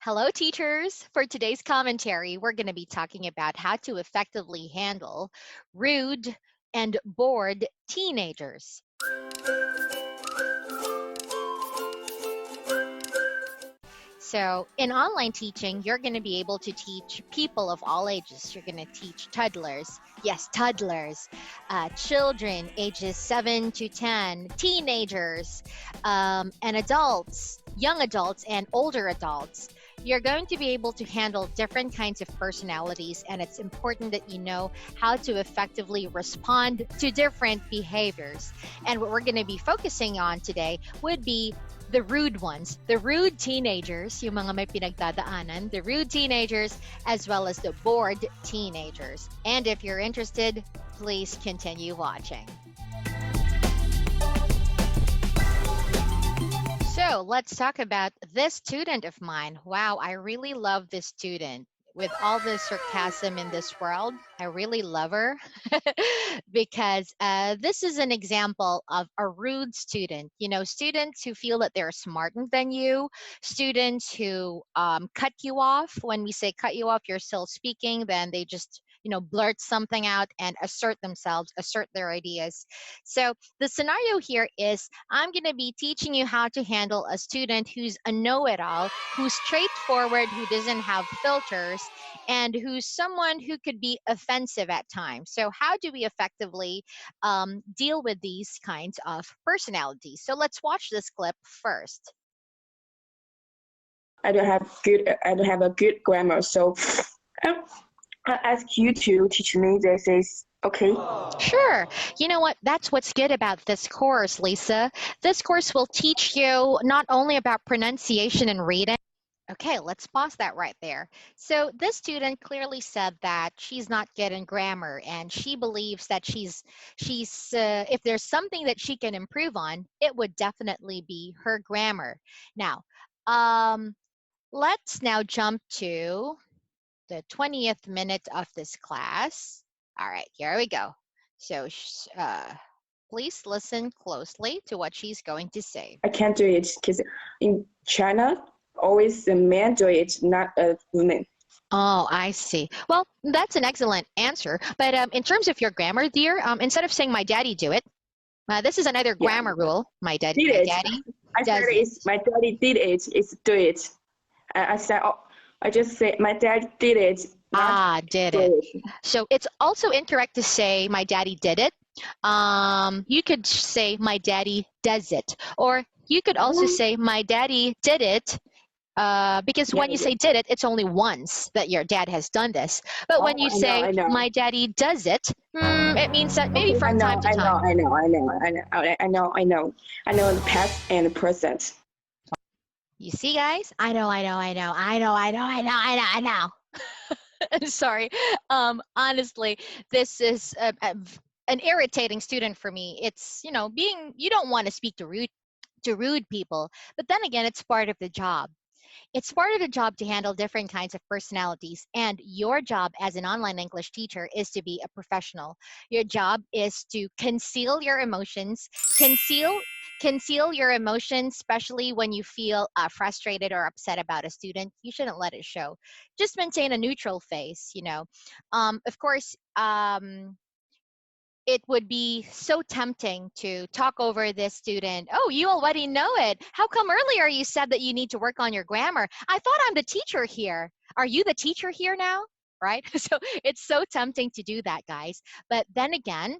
Hello, teachers. For today's commentary, we're going to be talking about how to effectively handle rude and bored teenagers. So, in online teaching, you're going to be able to teach people of all ages. You're going to teach toddlers, yes, toddlers, children ages 7 to 10, teenagers, and adults, young adults, and older adults. You're going to be able to handle different kinds of personalities, and it's important that you know how to effectively respond to different behaviors. And what we're going to be focusing on today would be the rude ones, the rude teenagers, yung mga may pinagdadaanan, the rude teenagers, as well as the bored teenagers. And if you're interested, please continue watching. So let's talk about this student of mine. Wow, I really love this student. With all the sarcasm in this world, I really love her because this is an example of a rude student. You know, students who feel that they're smarter than you, students who cut you off. When we say cut you off, you're still speaking, then they just, blurt something out and assert themselves, assert their ideas. So the scenario here is I'm going to be teaching you how to handle a student who's a know-it-all, who's straightforward, who doesn't have filters, and who's someone who could be offensive at times. So how do we effectively deal with these kinds of personalities? So let's watch this clip first. I don't have a good grammar, so I ask you to teach me this is okay. Sure. You know what? That's what's good about this course, Lisa. This course will teach you not only about pronunciation and reading. Okay, let's pause that right there. So this student clearly said that she's not good in grammar, and she believes that she's if there's something that she can improve on, it would definitely be her grammar. Now, let's now jump to the 20th minute of this class. All right, here we go. So please listen closely to what she's going to say. I can't do it because in China, always the man do it, not a woman. Oh, I see. Well, that's an excellent answer. But in terms of your grammar, dear, instead of saying my daddy do it, this is another grammar rule. My daddy I does said it. my daddy did it. It's do it. I said, I just say my dad did it. Did it. So it's also incorrect to say my daddy did it. You could say my daddy does it, or you could also say my daddy did it. Because when you say did it, it's only once that your dad has done this. But when you say my daddy does it, it means that maybe from time to time. I know the past and the present. You see, guys? I know. Sorry. Honestly, this is an irritating student for me. It's, you don't want to speak to rude people, but then again, it's part of the job. It's part of the job to handle different kinds of personalities, and your job as an online English teacher is to be a professional. Your job is to conceal your emotions, conceal your emotions, especially when you feel frustrated or upset about a student. You shouldn't let it show. Just maintain a neutral face, Of course, it would be so tempting to talk over this student. Oh, you already know it. How come earlier you said that you need to work on your grammar? I thought I'm the teacher here. Are you the teacher here now? Right? So it's so tempting to do that, guys. But then again,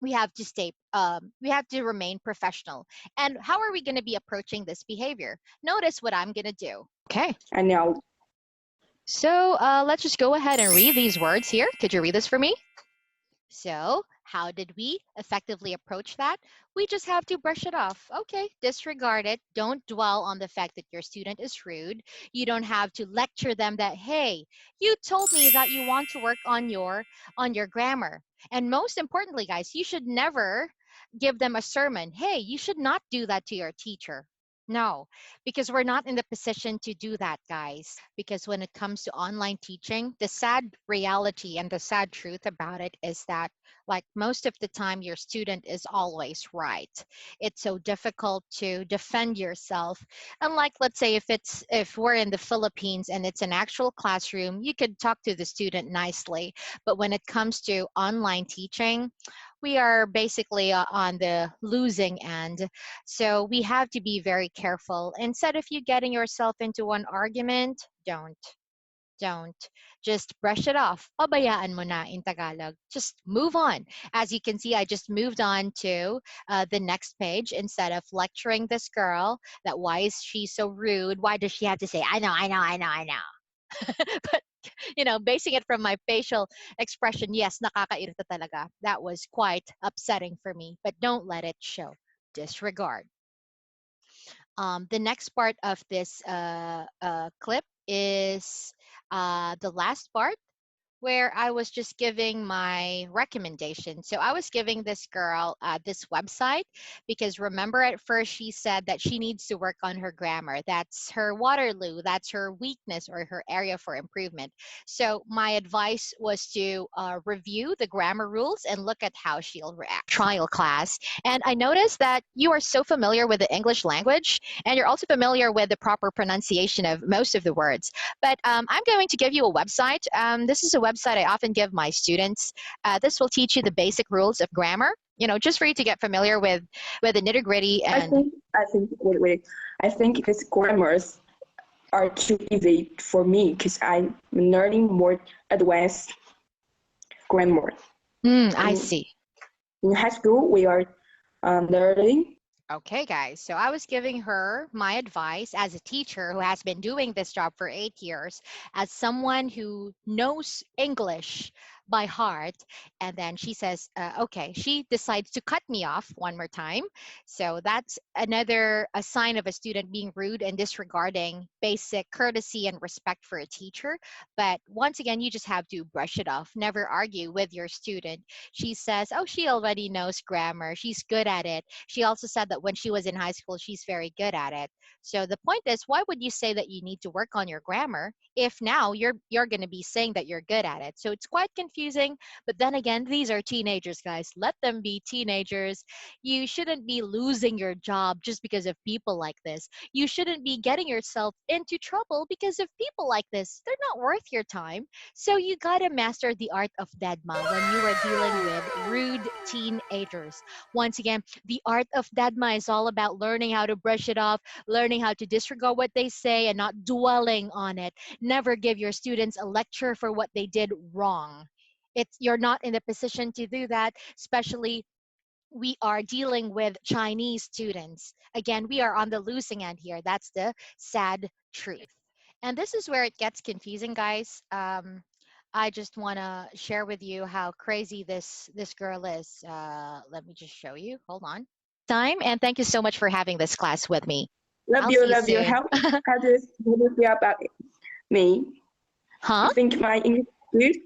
we have to remain professional. And how are we going to be approaching this behavior? Notice what I'm going to do. Okay. I know. So let's just go ahead and read these words here. Could you read this for me? So how did we effectively approach that? We just have to brush it off. Okay, disregard it. Don't dwell on the fact that your student is rude. You don't have to lecture them that, hey, you told me that you want to work on your grammar. And most importantly, guys, you should never give them a sermon. Hey, you should not do that to your teacher. No, because we're not in the position to do that, guys. Because when it comes to online teaching, the sad reality and the sad truth about it is that, like, most of the time, your student is always right. It's so difficult to defend yourself. Unlike, let's say, if we're in the Philippines and it's an actual classroom, you could talk to the student nicely. But when it comes to online teaching, we are basically on the losing end. So we have to be very careful. Instead of you getting yourself into an argument, don't. Just brush it off. Pabayaan mo na in Tagalog. Just move on. As you can see, I just moved on to the next page instead of lecturing this girl that why is she so rude? Why does she have to say, I know, I know, I know, I know? But basing it from my facial expression, yes, nakakairita talaga. That was quite upsetting for me, but don't let it show. Disregard. The next part of this clip is the last part where I was just giving my recommendation. So I was giving this girl this website because remember at first she said that she needs to work on her grammar. That's her Waterloo, that's her weakness or her area for improvement. So my advice was to review the grammar rules and look at how she'll react. Trial class. And I noticed that you are so familiar with the English language and you're also familiar with the proper pronunciation of most of the words. But I'm going to give you a website. This is a website I often give my students. This will teach you the basic rules of grammar, just for you to get familiar with the nitty gritty. And Wait. I think these grammars are too easy for me because I'm learning more advanced grammar. I see. In high school, we are learning. Okay, guys. So I was giving her my advice as a teacher who has been doing this job for 8 years, as someone who knows English by heart. And then she says, okay, she decides to cut me off one more time. So that's another a sign of a student being rude and disregarding basic courtesy and respect for a teacher. But once again, you just have to brush it off. Never argue with your student. She says, oh, she already knows grammar. She's good at it. She also said that when she was in high school, she's very good at it. So the point is, why would you say that you need to work on your grammar if now you're going to be saying that you're good at it? So it's quite confusing. But then again, these are teenagers, guys. Let them be teenagers. You shouldn't be losing your job just because of people like this. You shouldn't be getting yourself into trouble because of people like this. They're not worth your time. So you gotta master the art of Dedma when you are dealing with rude teenagers. Once again, the art of Dedma is all about learning how to brush it off, learning how to disregard what they say and not dwelling on it. Never give your students a lecture for what they did wrong. You're not in the position to do that, especially we are dealing with Chinese students. Again, we are on the losing end here. That's the sad truth. And this is where it gets confusing, guys. I just want to share with you how crazy this girl is. Let me just show you. Hold on. Time, and thank you so much for having this class with me. I'll see you Love you. soon. How do you feel about me? Huh? You think my English is good?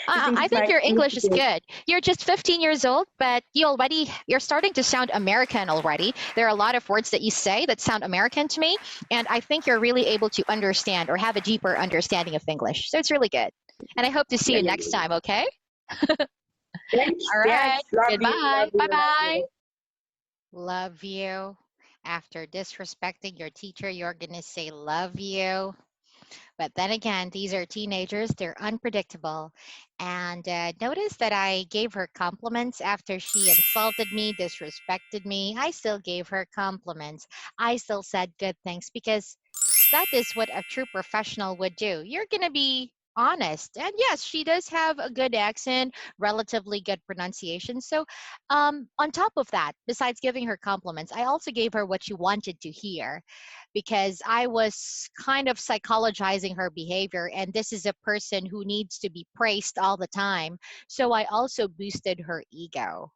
I think your English is good. You're just 15 years old, but you're starting to sound American already. There are a lot of words that you say that sound American to me, and I think you're really able to understand or have a deeper understanding of English. So it's really good. And I hope to see you next time, okay? Thanks. All right. Love you. Goodbye. Bye Love bye. you. Love you. After disrespecting your teacher, you're going to say love you. But then again, these are teenagers, they're unpredictable. And notice that I gave her compliments after she insulted me, disrespected me. I still gave her compliments. I still said good things because that is what a true professional would do. You're going to be honest. And yes, she does have a good accent, relatively good pronunciation. So, on top of that, besides giving her compliments, I also gave her what she wanted to hear because I was kind of psychologizing her behavior. And this is a person who needs to be praised all the time. So, I also boosted her ego.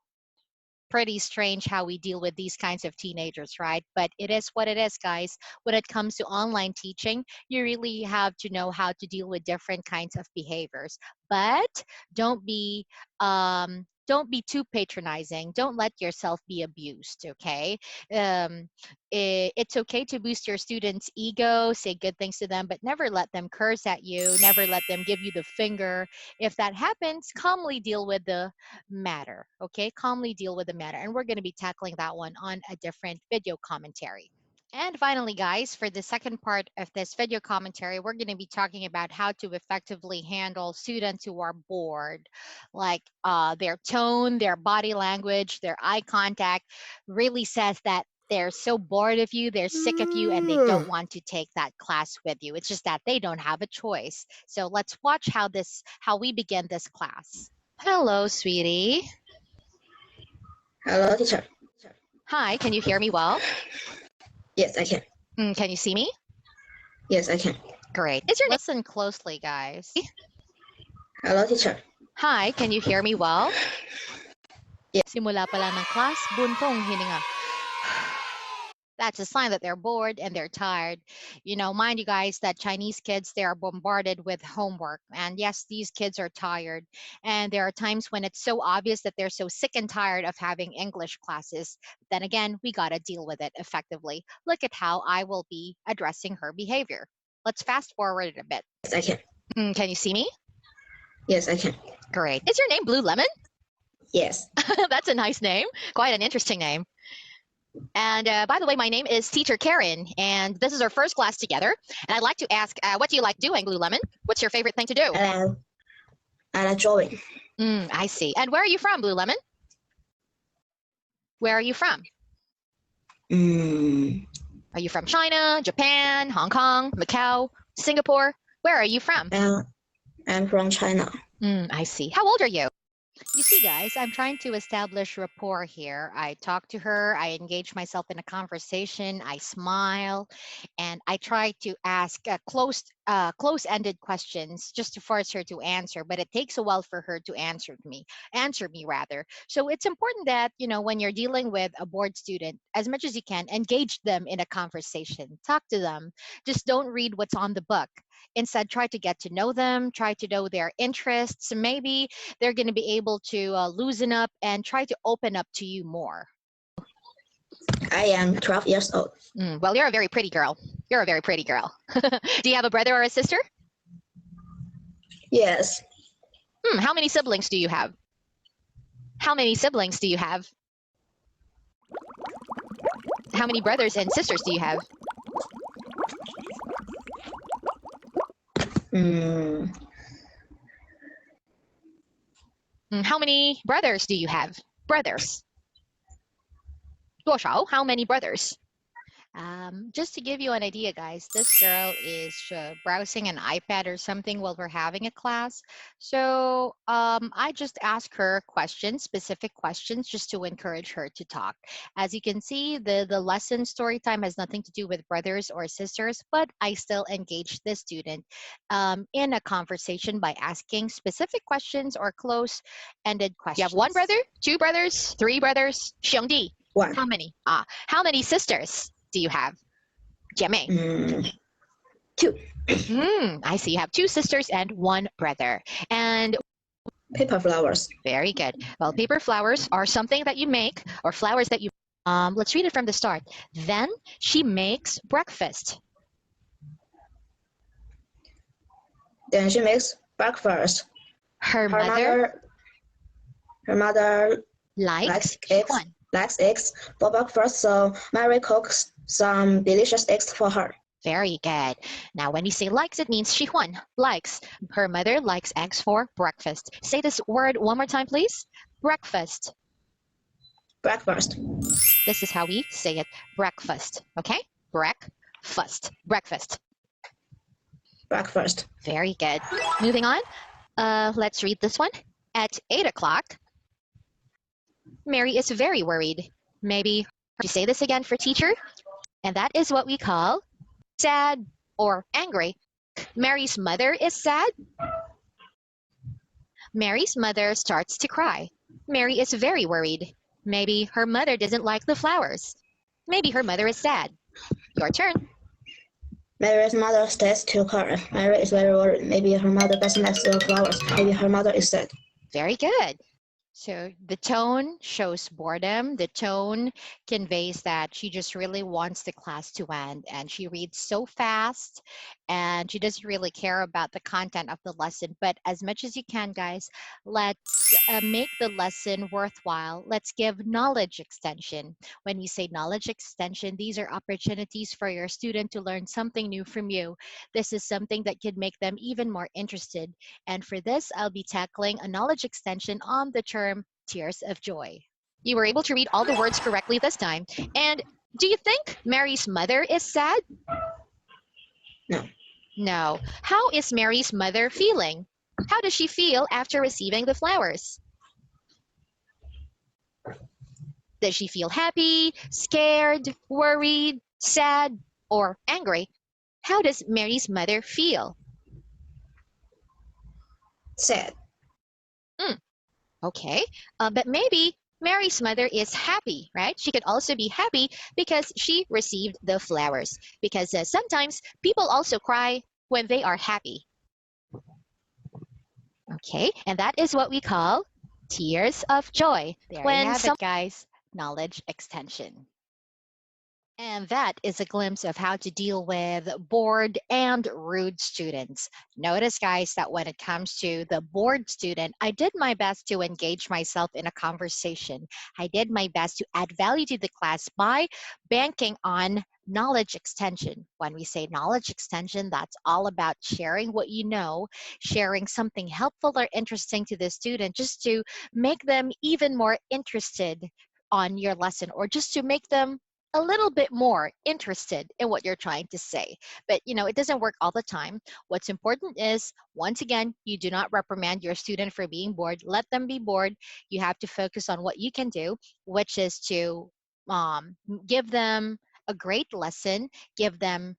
Pretty strange how we deal with these kinds of teenagers, right? But it is what it is, guys. When it comes to online teaching, you really have to know how to deal with different kinds of behaviors. But don't be don't be too patronizing. Don't let yourself be abused, okay? It's okay to boost your students' ego, say good things to them, but never let them curse at you, never let them give you the finger. If that happens, calmly deal with the matter, okay? Calmly deal with the matter. And we're going to be tackling that one on a different video commentary. And finally, guys, for the second part of this video commentary, we're going to be talking about how to effectively handle students who are bored, like their tone, their body language, their eye contact really says that they're so bored of you, they're sick of you, and they don't want to take that class with you. It's just that they don't have a choice. So let's watch how we begin this class. Hello, sweetie. Hello, teacher. Hi, can you hear me well? Yes, I can. Can you see me? Yes, I can. Great. Is your listen closely, guys? Hello, teacher. Hi, can you hear me well? Yes. Simula pa lang ng class, buntong hininga. That's a sign that they're bored and they're tired. You know, mind you guys that Chinese kids, they are bombarded with homework. And yes, these kids are tired. And there are times when it's so obvious that they're so sick and tired of having English classes. Then again, we got to deal with it effectively. Look at how I will be addressing her behavior. Let's fast forward it a bit. Yes, I can. Can you see me? Yes, I can. Great. Is your name Blue Lemon? Yes. That's a nice name. Quite an interesting name. And by the way, my name is Teacher Karen, and this is our first class together. And I'd like to ask, what do you like doing, Blue Lemon? What's your favorite thing to do? I like drawing. I see. And where are you from, Blue Lemon? Where are you from? Are you from China, Japan, Hong Kong, Macau, Singapore? Where are you from? I'm from China. I see. How old are you? You see, guys, I'm trying to establish rapport here. I talk to her, I engage myself in a conversation, I smile, and I try to ask close-ended questions just to force her to answer. But it takes a while for her to answer me rather. So it's important that, you know, when you're dealing with a bored student, as much as you can, engage them in a conversation. Talk to them. Just don't read what's on the book. Instead, try to get to know them, try to know their interests. Maybe they're going to be able to loosen up and try to open up to you more. I am 12 years old. Well, you're a very pretty girl. You're a very pretty girl. Do you have a brother or a sister? Yes. How many siblings do you have? How many siblings do you have? How many brothers and sisters do you have? How many brothers do you have? Brothers. 多少? How many brothers? Just to give you an idea, guys, this girl is browsing an iPad or something while we're having a class. So I just ask her questions, specific questions, just to encourage her to talk. As you can see, the lesson story time has nothing to do with brothers or sisters, but I still engage the student in a conversation by asking specific questions or close-ended questions. You have one brother, two brothers, three brothers, 兄弟. One. How many? How many sisters do you have? 姐妹. Two. I see. You have two sisters and one brother. And Paper flowers. very good. Well, paper flowers are something that you make, or flowers that you. Let's read it from the start. Then she makes breakfast. Then she makes breakfast. Her mother likes eggs for breakfast, so Mary cooks some delicious eggs for her. Very good. Now, when you say likes, it means 喜欢, likes. Her mother likes eggs for breakfast. Say this word one more time, please. Breakfast. Breakfast. This is how we say it. Breakfast. Okay? Breakfast. Breakfast. Breakfast. Very good. Moving on. Let's read this one. At 8 o'clock, Mary is very worried. Maybe you say this again for teacher? And that is what we call sad or angry. Mary's mother is sad. Mary's mother starts to cry. Mary is very worried. Maybe her mother doesn't like the flowers. Maybe her mother is sad. Your turn. Mary's mother stays to her. Mary is very worried. Maybe her mother doesn't like the flowers. Maybe her mother is sad. Very good. So the tone shows boredom. The tone conveys that she just really wants the class to end, and she reads so fast and she doesn't really care about the content of the lesson. But as much as you can, guys, let's make the lesson worthwhile. Let's give knowledge extension. When we say knowledge extension, these are opportunities for your student to learn something new from you. This is something that could make them even more interested. And for this, I'll be tackling a knowledge extension on the term tears of joy. You were able to read all the words correctly this time. And do you think Mary's mother is sad? No. No. How is Mary's mother feeling? How does she feel after receiving the flowers? Does she feel happy, scared, worried, sad, or angry? How does Mary's mother feel? Sad. Okay, but maybe Mary's mother is happy, right? She could also be happy because she received the flowers. Because sometimes people also cry when they are happy. Okay, and that is what we call tears of joy. There you have it, guys. Knowledge extension. And that is a glimpse of how to deal with bored and rude students. Notice, guys, that when it comes to the bored student, I did my best to engage myself in a conversation. I did my best to add value to the class by banking on knowledge extension. When we say knowledge extension, that's all about sharing what you know, sharing something helpful or interesting to the student just to make them even more interested on your lesson, or just to make them a little bit more interested in what you're trying to say. But it doesn't work all the time. What's important is, once again, you do not reprimand your student for being bored. Let them be bored. You have to focus on what you can do, which is to give them a great lesson, give them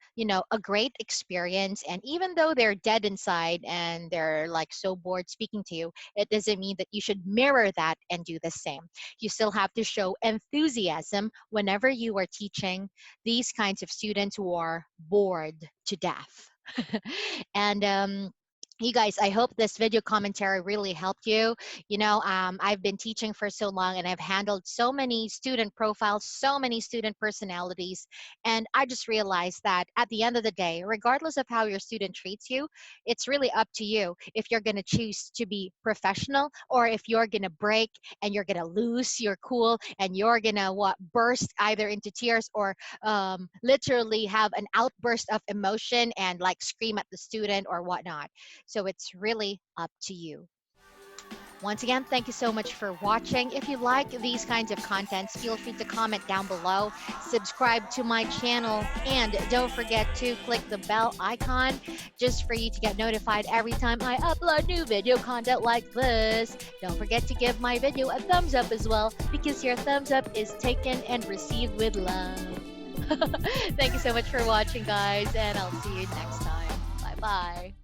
a great experience. And even though they're dead inside and they're like so bored speaking to you, it doesn't mean that you should mirror that and do the same. You still have to show enthusiasm whenever you are teaching these kinds of students who are bored to death. And you guys, I hope this video commentary really helped you. I've been teaching for so long, and I've handled so many student profiles, so many student personalities, and I just realized that at the end of the day, regardless of how your student treats you, it's really up to you if you're going to choose to be professional, or if you're going to break and you're going to lose your cool and you're going to burst either into tears or literally have an outburst of emotion and like scream at the student or whatnot. So it's really up to you. Once again, thank you so much for watching. If you like these kinds of contents, feel free to comment down below, subscribe to my channel, and don't forget to click the bell icon just for you to get notified every time I upload new video content like this. Don't forget to give my video a thumbs up as well, because your thumbs up is taken and received with love. Thank you so much for watching, guys, and I'll see you next time. Bye-bye.